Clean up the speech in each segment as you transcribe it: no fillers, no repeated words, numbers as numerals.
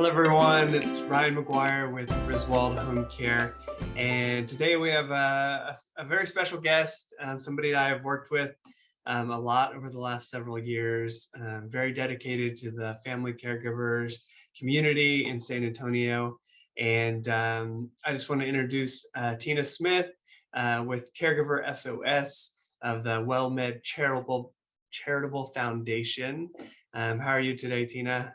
Hello everyone, it's Ryan McGuire with Griswold Home Care, and today we have a very special guest, somebody that I've worked with a lot over the last several years, very dedicated to the family caregivers community in San Antonio. And I just want to introduce Tina Smith with Caregiver SOS of the WellMed Charitable Foundation. How are you today, Tina?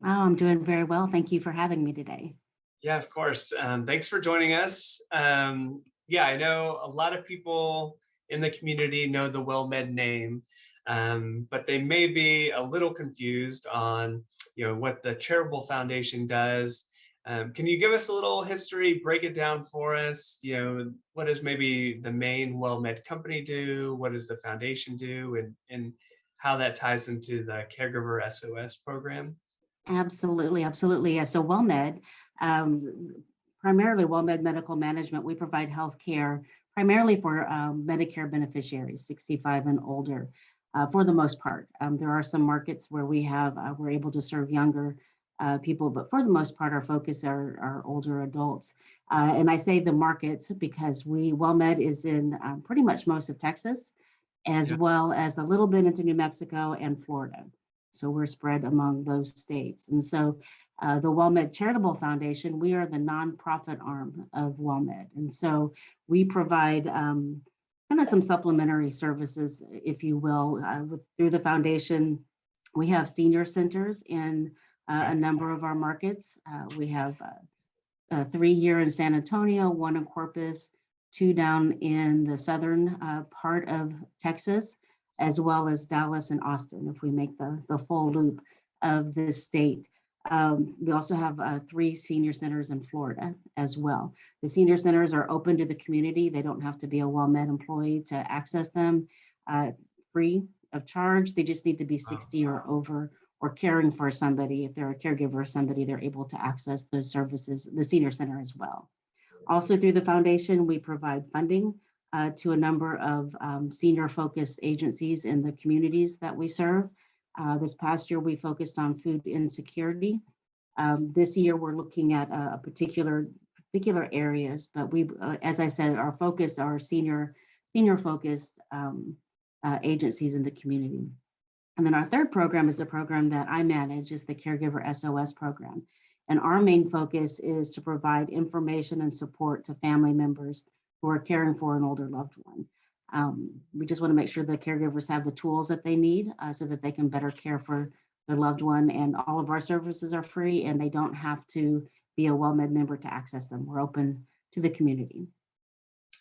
Oh, I'm doing very well. Thank you for having me today. Yeah, of course. Thanks for joining us. Yeah, I know a lot of people in the community know the WellMed name, but they may be a little confused on, what the Charitable Foundation does. Can you give us a little history, break it down for us? What does maybe the main WellMed company do? What does the foundation do? And how that ties into the Caregiver SOS program? Absolutely, absolutely. Yeah. So WellMed, primarily WellMed Medical Management, we provide health care primarily for Medicare beneficiaries, 65 and older, for the most part. There are some markets where we're able to serve younger people, but for the most part, our focus are older adults. And I say the markets because WellMed is in pretty much most of Texas, as Yeah. well as a little bit into New Mexico and Florida. So we're spread among those states. And so the WellMed Charitable Foundation, we are the nonprofit arm of WellMed. And so we provide kind of some supplementary services, if you will, through the foundation. We have senior centers in a number of our markets. We have 3 here in San Antonio, 1 in Corpus, 2 down in the southern part of Texas, as well as Dallas and Austin, if we make the full loop of this state. We also have 3 senior centers in Florida as well. The senior centers are open to the community. They don't have to be a WellMed employee to access them, free of charge. They just need to be 60 or over, or caring for somebody. If they're a caregiver or somebody, they're able to access those services, the senior center as well. Also through the foundation, we provide funding to a number of senior-focused agencies in the communities that we serve. This past year, we focused on food insecurity. This year, we're looking at particular areas, but as I said, our focus are senior-focused agencies in the community. And then our third program is the program that I manage, is the Caregiver SOS program. And our main focus is to provide information and support to family members who are caring for an older loved one. We just want to make sure the caregivers have the tools that they need so that they can better care for their loved one. And all of our services are free, and they don't have to be a WellMed member to access them. We're open to the community.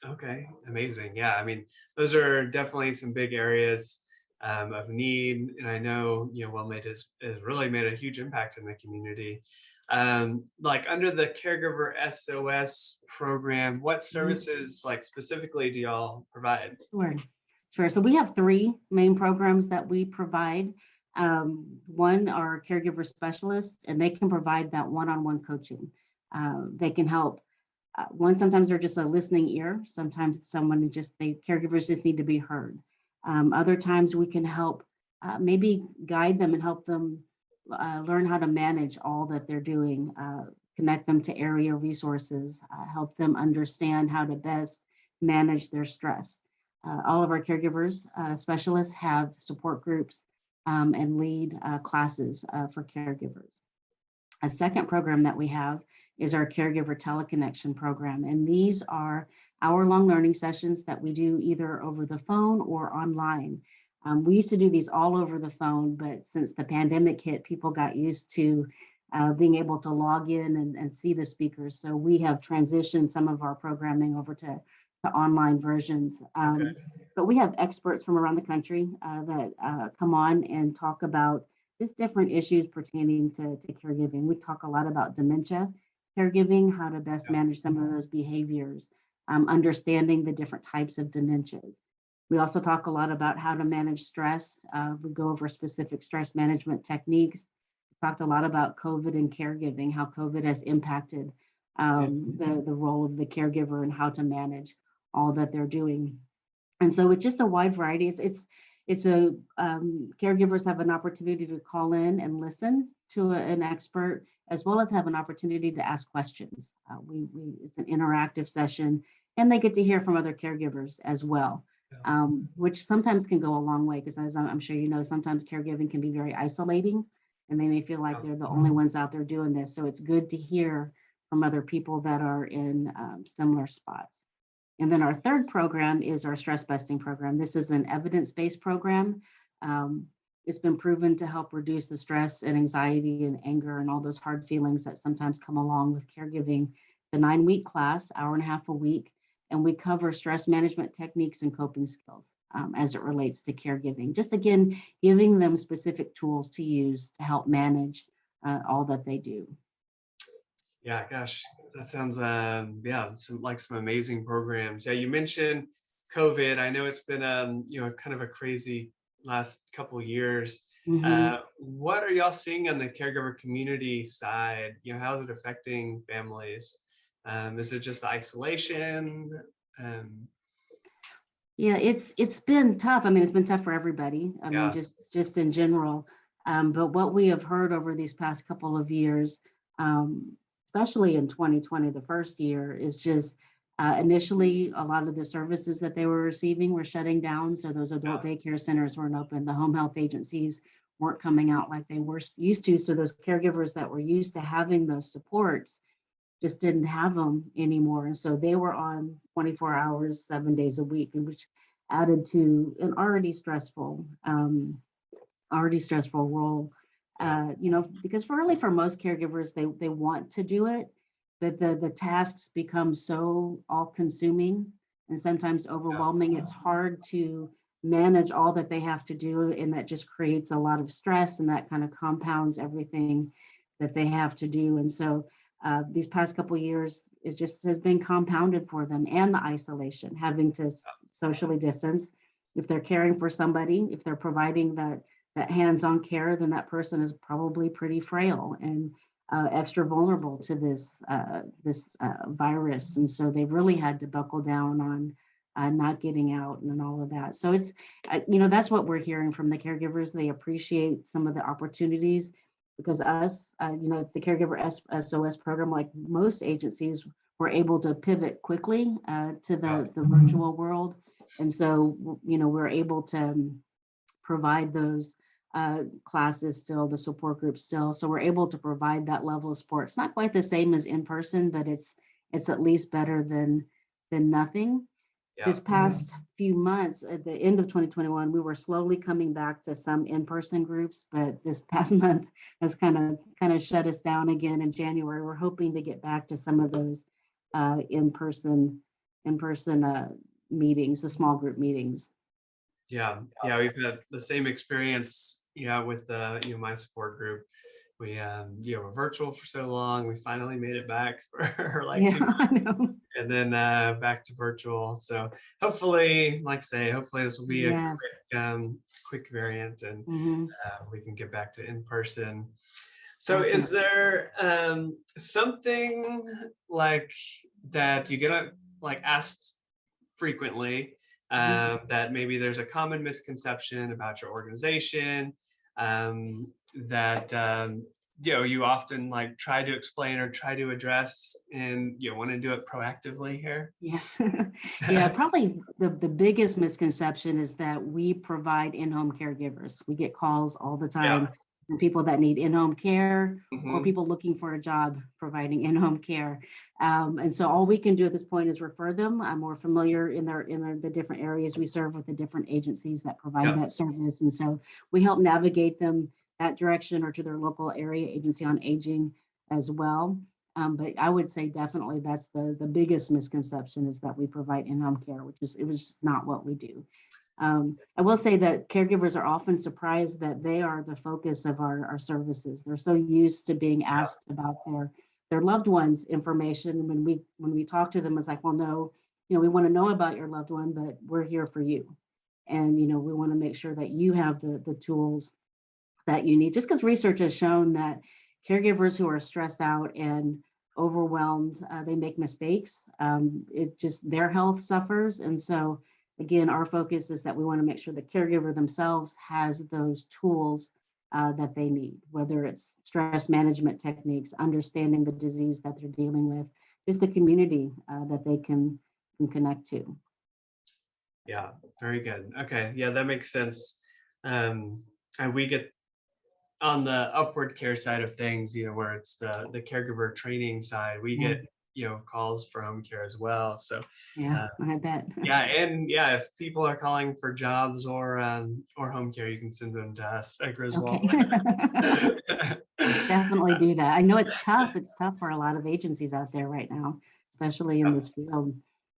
Okay, amazing. Yeah, I mean, those are definitely some big areas of need, and I know WellMed has really made a huge impact in the community. Like under the Caregiver SOS program, what services like specifically do y'all provide? Sure. So we have 3 main programs that we provide. One are caregiver specialists, and they can provide that one-on-one coaching. They can help. Sometimes they're just a listening ear. Sometimes caregivers just need to be heard. Other times we can help maybe guide them and help them learn how to manage all that they're doing, connect them to area resources, help them understand how to best manage their stress. All of our caregivers specialists have support groups and lead classes for caregivers. A second program that we have is our Caregiver Teleconnection program. And these are hour-long learning sessions that we do either over the phone or online. We used to do these all over the phone, but since the pandemic hit, people got used to being able to log in and see the speakers. So we have transitioned some of our programming over to online versions. But we have experts from around the country that come on and talk about just different issues pertaining to caregiving. We talk a lot about dementia caregiving, how to best manage some of those behaviors, understanding the different types of dementias. We also talk a lot about how to manage stress. We go over specific stress management techniques. We talked a lot about COVID and caregiving, how COVID has impacted the role of the caregiver and how to manage all that they're doing. And so it's just a wide variety. Caregivers have an opportunity to call in and listen to an expert, as well as have an opportunity to ask questions. It's an interactive session, and they get to hear from other caregivers as well, which sometimes can go a long way, because as I'm sure you know, sometimes caregiving can be very isolating, and they may feel like they're the only ones out there doing this. So it's good to hear from other people that are in similar spots. And then our third program is our stress busting program. This is an evidence-based program. It's been proven to help reduce the stress and anxiety and anger and all those hard feelings that sometimes come along with caregiving. The 9-week class, hour and a half a week, and we cover stress management techniques and coping skills as it relates to caregiving. Just again, giving them specific tools to use to help manage all that they do. Yeah, gosh, that sounds like some amazing programs. Yeah, you mentioned COVID. I know it's been kind of a crazy last couple of years. What are y'all seeing on the caregiver community side? How's it affecting families? Is it just isolation? Yeah, it's been tough. I mean, it's been tough for everybody. I mean, Yeah, just in general. But what we have heard over these past couple of years, especially in 2020, the first year, is just initially a lot of the services that they were receiving were shutting down. So those adult daycare centers weren't open. The home health agencies weren't coming out like they were used to. So those caregivers that were used to having those supports just didn't have them anymore. And so they were on 24 hours, 7 days a week, and which added to an already stressful role. Because for most caregivers, they want to do it, but the tasks become so all-consuming and sometimes overwhelming. It's hard to manage all that they have to do, and that just creates a lot of stress, and that kind of compounds everything that they have to do. And so these past couple of years, it just has been compounded for them, and the isolation, having to socially distance. If they're caring for somebody, if they're providing that hands-on care, then that person is probably pretty frail and extra vulnerable to this virus. And so they've really had to buckle down on not getting out and all of that. So it's, that's what we're hearing from the caregivers. They appreciate some of the opportunities, because us, the Caregiver SOS program, like most agencies, were able to pivot quickly to the virtual world. And so, we're able to provide those classes still, the support groups still. So we're able to provide that level of support. It's not quite the same as in person, but it's at least better than nothing. Yeah. This past few months, at the end of 2021, we were slowly coming back to some in-person groups, but this past month has kind of shut us down again in January. We're hoping to get back to some of those in-person meetings, the small group meetings. Yeah, we've had the same experience, with my support group. We were virtual for so long. We finally made it back for like 2 months. I know. And then back to virtual. So hopefully, hopefully this will be a quick variant, and we can get back to in person. So is there something like that you get asked frequently, that maybe there's a common misconception about your organization, that you often try to explain or try to address, and you want to do it proactively here? Yes. Yeah, probably the biggest misconception is that we provide in-home caregivers. We get calls all the time from people that need in-home care, or people looking for a job providing in-home care. And so all we can do at this point is refer them. I'm more familiar in the different areas we serve with the different agencies that provide that service. And so we help navigate them that direction, or to their local area agency on aging as well. But I would say definitely that's the biggest misconception, is that we provide in-home care, it was not what we do. I will say that caregivers are often surprised that they are the focus of our services. They're so used to being asked about their loved one's information. When we talk to them, it's like, well, no, we want to know about your loved one, but we're here for you. And, we want to make sure that you have the tools that you need, just because research has shown that caregivers who are stressed out and overwhelmed, they make mistakes. Their health suffers. And so again, our focus is that we want to make sure the caregiver themselves has those tools that they need, whether it's stress management techniques, understanding the disease that they're dealing with, just a community that they can connect to. Yeah, very good. Okay, yeah, that makes sense. And we get on the upward care side of things, where it's the caregiver training side, we Yeah, get calls for home care as well. So yeah, uh, I bet. yeah, and yeah, if people are calling for jobs or home care, you can send them to us at Griswold. Okay. Definitely do that. I know it's tough. It's tough for a lot of agencies out there right now, especially in this field.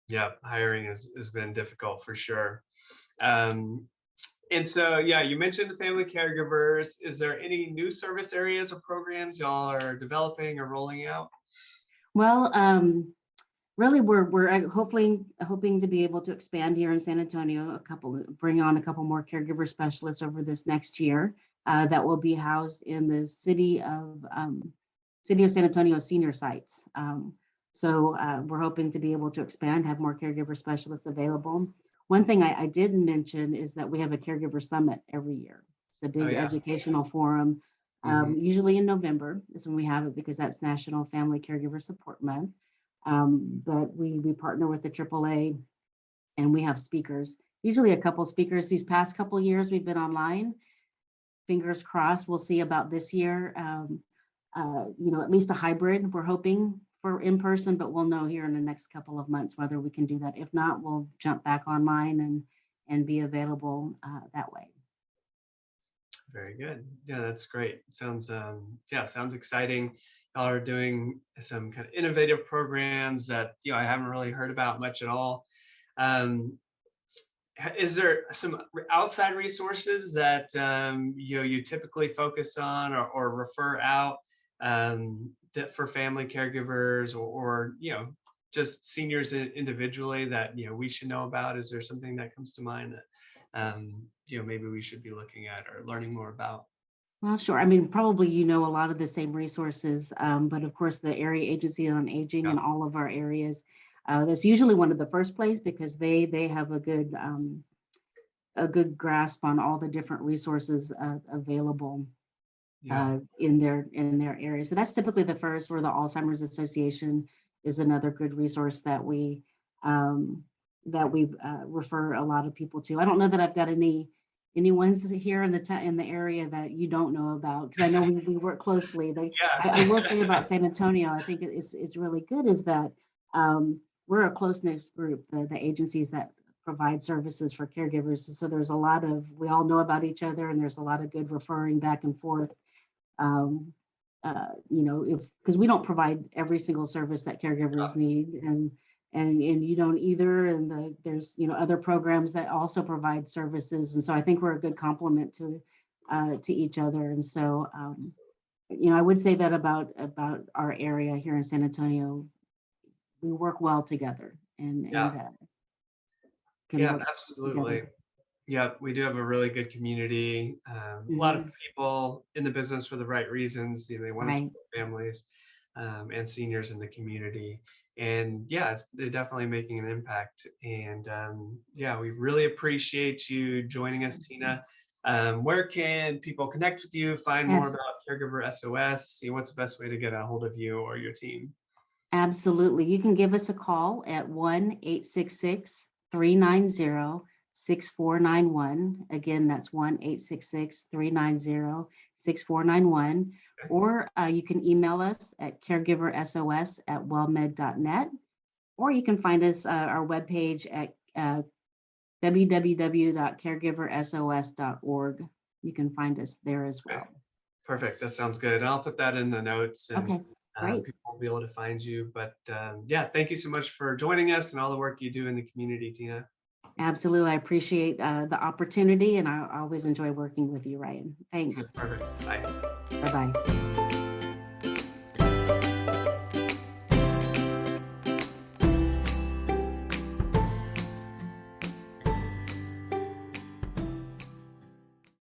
Yeah, hiring has been difficult for sure. Um, and so, yeah, you mentioned the family caregivers. Is there any new service areas or programs y'all are developing or rolling out? Well, really, we're hoping to be able to expand here in San Antonio, bring on a couple more caregiver specialists over this next year that will be housed in the City of San Antonio senior sites. So we're hoping to be able to expand, have more caregiver specialists available. One thing I didn't mention is that we have a caregiver summit every year. The Oh big yeah. educational forum, Mhm. usually in November is when we have it because that's National Family Caregiver Support Month. But we partner with the AAA and we have speakers, usually a couple speakers. These past couple years we've been online. Fingers crossed, we'll see about this year. At least a hybrid. We're hoping for in person, but we'll know here in the next couple of months whether we can do that. If not, we'll jump back online and be available that way. Very good. Yeah, that's great. Sounds sounds exciting. Y'all are doing some kind of innovative programs that I haven't really heard about much at all. Um, is there some outside resources that you typically focus on or refer out that for family caregivers or just seniors individually that we should know about? Is there something that comes to mind that maybe we should be looking at or learning more about? Well, sure. I mean, probably a lot of the same resources, but of course, the Area Agency on Aging Yeah. in all of our areas, that's usually one of the first place because they have a good grasp on all the different resources available Yeah. in their area. So that's typically the first. Or the Alzheimer's Association is another good resource that we refer a lot of people to. I don't know that I've got any ones here in the area that you don't know about, because I know we work closely. I will say Yeah. about San Antonio, I think it's really good is that we're a close-knit group, the agencies that provide services for caregivers. So there's a lot of, we all know about each other, and there's a lot of good referring back and forth. Because we don't provide every single service that caregivers need, and you don't either. And there's other programs that also provide services, and so I think we're a good complement to each other. And so I would say that about our area here in San Antonio, we work well together and Yeah. can Yeah, work absolutely. together. Yeah, we do have a really good community. A lot of Mhm. people in the business for the right reasons. They want to Right. support families and seniors in the community. And yeah, they're definitely making an impact. And yeah, we really appreciate you joining us, Tina. Where can people connect with you, find more Yes. about Caregiver SOS? See what's the best way to get a hold of you or your team? Absolutely. You can give us a call at 1-866-390-6491. Again, that's 1-866-390-6491. Or you can email us at caregiversos@wellmed.net. Or you can find us our webpage at www.caregiversos.org. You can find us there as Okay. well. Perfect. That sounds good. I'll put that in the notes and Okay, great. people will be able to find you. But yeah, thank you so much for joining us and all the work you do in the community, Tina. Absolutely. I appreciate the opportunity, and I always enjoy working with you, Ryan. Thanks. Perfect. Bye. Bye-bye.